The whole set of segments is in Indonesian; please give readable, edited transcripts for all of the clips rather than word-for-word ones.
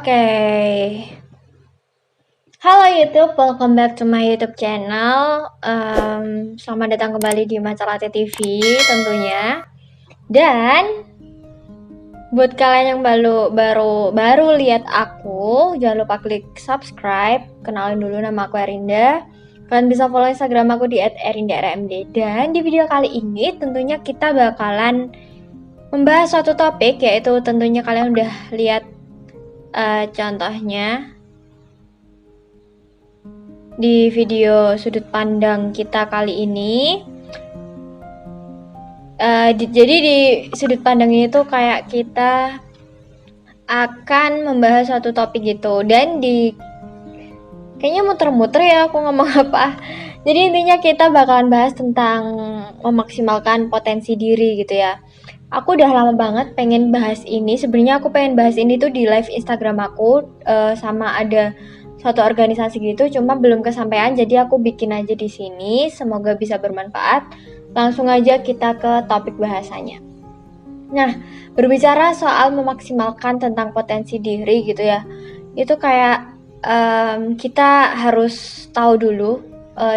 Oke. Halo YouTube, welcome back to my YouTube channel. Selamat datang kembali di Macerate TV tentunya. Dan buat kalian yang baru lihat aku, jangan lupa klik subscribe. Kenalin dulu, nama aku Erinda. Kalian bisa follow Instagram aku di @erinda_rmd. Dan di video kali ini tentunya kita bakalan membahas suatu topik, yaitu tentunya kalian udah lihat contohnya di video sudut pandang kita kali ini. Jadi di sudut pandang ini tuh kayak kita akan membahas suatu topik gitu, dan kayaknya muter-muter ya aku ngomong apa. Jadi intinya kita bakalan bahas tentang memaksimalkan potensi diri gitu ya. Aku udah lama banget pengen bahas ini. Sebenarnya aku pengen bahas ini tuh di live Instagram aku, sama ada suatu organisasi gitu, cuma belum kesampaian, jadi aku bikin aja di sini. Semoga bisa bermanfaat. Langsung aja kita ke topik bahasanya. Nah, berbicara soal memaksimalkan tentang potensi diri gitu ya, itu kayak kita harus tahu dulu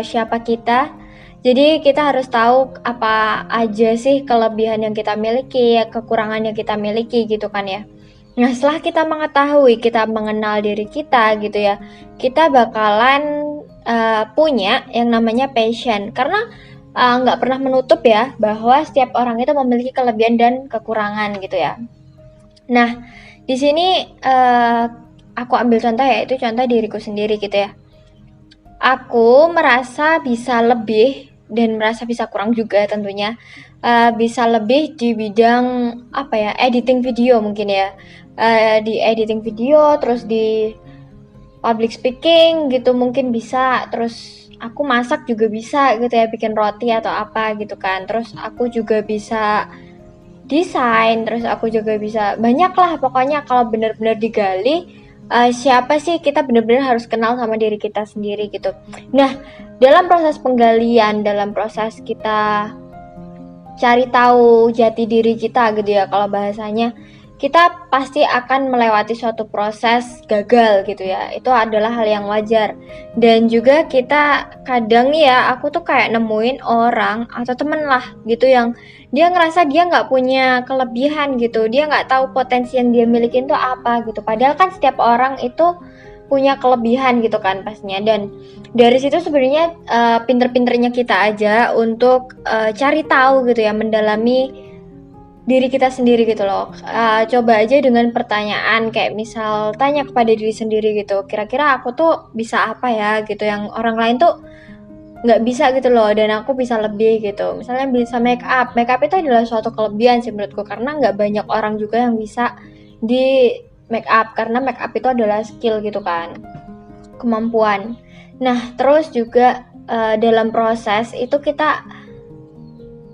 siapa kita. Jadi kita harus tahu apa aja sih kelebihan yang kita miliki, kekurangan yang kita miliki gitu kan ya. Nah, setelah kita mengetahui, kita mengenal diri kita gitu ya, kita bakalan punya yang namanya passion. Karena nggak pernah menutup ya bahwa setiap orang itu memiliki kelebihan dan kekurangan gitu ya. Nah, di sini aku ambil contoh, yaitu contoh diriku sendiri gitu ya. Aku merasa bisa lebih dan merasa bisa kurang juga tentunya. Bisa lebih di bidang editing video mungkin ya. Di editing video, terus di public speaking gitu mungkin bisa. Terus aku masak juga bisa gitu ya, bikin roti atau apa gitu kan. Terus aku juga bisa desain, terus aku juga bisa banyak lah pokoknya. Kalau benar-benar digali, siapa sih, kita benar-benar harus kenal sama diri kita sendiri gitu. Nah, dalam proses penggalian, dalam proses kita cari tahu jati diri kita gitu ya, kalau bahasanya, kita pasti akan melewati suatu proses gagal gitu ya. Itu adalah hal yang wajar. Dan juga kita kadang ya, aku tuh kayak nemuin orang atau temen lah gitu yang dia ngerasa dia nggak punya kelebihan gitu, dia nggak tahu potensi yang dia milikin tuh apa gitu. Padahal kan setiap orang itu punya kelebihan gitu kan pastinya. Dan dari situ sebenarnya pinter-pinternya kita aja untuk cari tahu gitu ya, mendalami diri kita sendiri gitu loh. Coba aja dengan pertanyaan, kayak misal tanya kepada diri sendiri gitu, kira-kira aku tuh bisa apa ya gitu, yang orang lain tuh nggak bisa gitu loh, dan aku bisa lebih gitu. Misalnya bisa make up itu adalah suatu kelebihan sih menurutku, karena nggak banyak orang juga yang bisa di make up, karena make up itu adalah skill gitu kan, kemampuan. Nah, terus juga dalam proses itu kita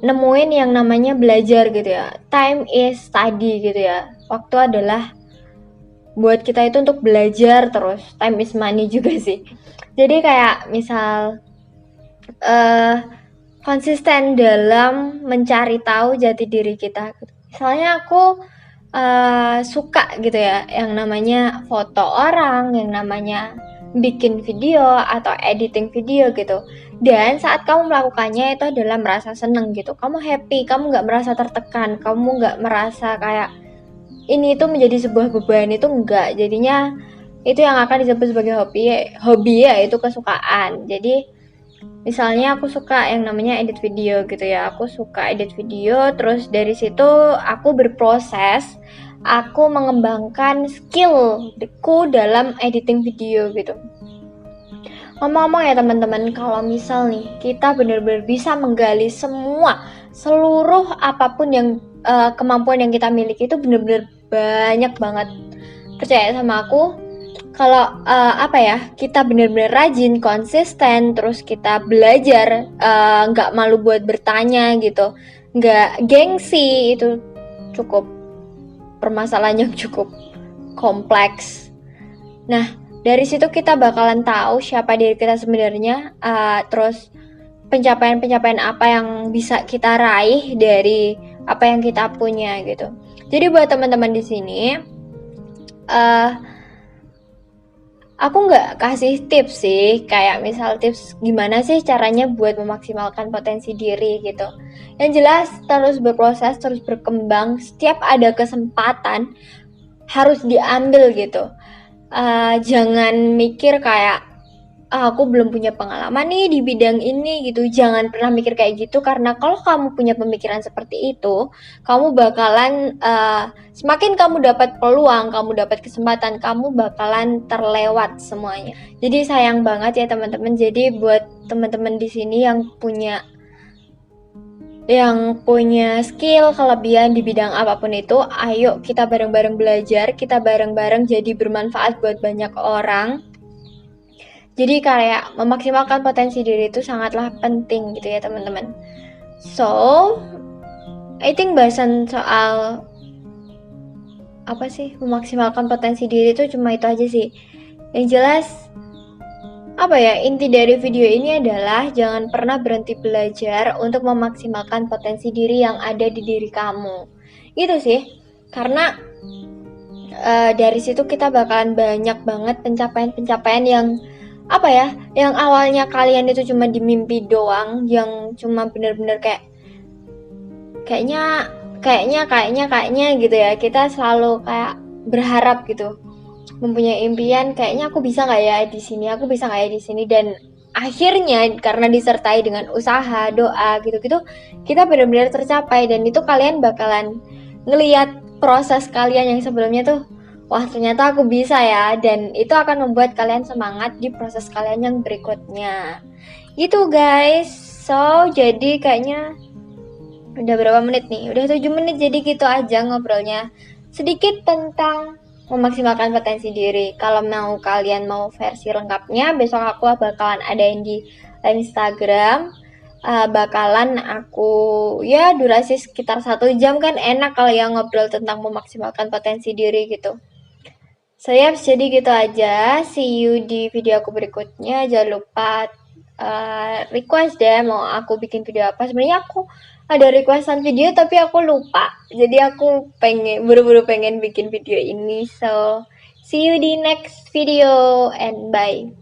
nemuin yang namanya belajar gitu ya. Time is study gitu ya. Waktu adalah buat kita itu untuk belajar terus. Time is money juga sih. Jadi kayak misal konsisten dalam mencari tahu jati diri kita. Misalnya aku suka gitu ya yang namanya foto orang, yang namanya bikin video atau editing video gitu. Dan saat kamu melakukannya itu adalah merasa seneng gitu, kamu happy, kamu nggak merasa tertekan, kamu nggak merasa kayak ini tuh menjadi sebuah beban, itu enggak. Jadinya itu yang akan disebut sebagai hobi ya, itu kesukaan. Jadi misalnya aku suka yang namanya edit video gitu ya, aku suka edit video, terus dari situ aku berproses, aku mengembangkan skillku dalam editing video gitu. Ngomong-ngomong ya teman-teman, kalau misal nih kita benar-benar bisa menggali seluruh apapun yang kemampuan yang kita miliki, itu benar-benar banyak banget. Percaya sama aku, kalau kita benar-benar rajin, konsisten, terus kita belajar, nggak malu buat bertanya gitu, nggak gengsi, itu cukup permasalahan yang cukup kompleks. Nah, dari situ kita bakalan tahu siapa diri kita sebenarnya, terus pencapaian-pencapaian apa yang bisa kita raih dari apa yang kita punya gitu. Jadi buat teman-teman di sini, aku nggak kasih tips sih, kayak misal tips gimana sih caranya buat memaksimalkan potensi diri gitu. Yang jelas terus berproses, terus berkembang, setiap ada kesempatan harus diambil gitu. Jangan mikir kayak aku belum punya pengalaman nih di bidang ini gitu. Jangan pernah mikir kayak gitu karena kalau kamu punya pemikiran seperti itu, kamu bakalan semakin kamu dapat peluang, kamu dapat kesempatan, kamu bakalan terlewat semuanya. Jadi sayang banget ya teman-teman. Jadi buat teman-teman di sini yang punya skill, kelebihan di bidang apapun itu, ayo kita bareng-bareng belajar, kita bareng-bareng jadi bermanfaat buat banyak orang. Jadi kayak memaksimalkan potensi diri itu sangatlah penting gitu ya teman-teman. So, I think bahasan soal apa sih memaksimalkan potensi diri itu cuma itu aja sih. Yang jelas apa ya, inti dari video ini adalah jangan pernah berhenti belajar untuk memaksimalkan potensi diri yang ada di diri kamu. Gitu sih. Karena dari situ kita bakalan banyak banget pencapaian-pencapaian yang apa ya, yang awalnya kalian itu cuma di mimpi doang, yang cuma bener-bener kayaknya gitu ya. Kita selalu kayak berharap gitu, mempunyai impian, kayaknya aku bisa nggak ya di sini, aku bisa nggak ya di sini, dan akhirnya karena disertai dengan usaha, doa gitu-gitu, kita benar-benar tercapai, dan itu kalian bakalan ngelihat proses kalian yang sebelumnya tuh, wah ternyata aku bisa ya, dan itu akan membuat kalian semangat di proses kalian yang berikutnya. Gitu guys. So, jadi kayaknya udah berapa menit nih? Udah 7 menit, jadi gitu aja ngobrolnya. Sedikit tentang memaksimalkan potensi diri. Kalau kalian mau versi lengkapnya, besok aku bakalan adain di live Instagram. Bakalan aku ya durasi sekitar 1 jam, kan enak kalau yang ngobrol tentang memaksimalkan potensi diri gitu. Saya jadi gitu aja. See you di video aku berikutnya. Jangan lupa request deh mau aku bikin video apa. Sebenarnya aku ada requestan video tapi aku lupa. Jadi aku buru-buru pengen bikin video ini. So, see you di next video and bye.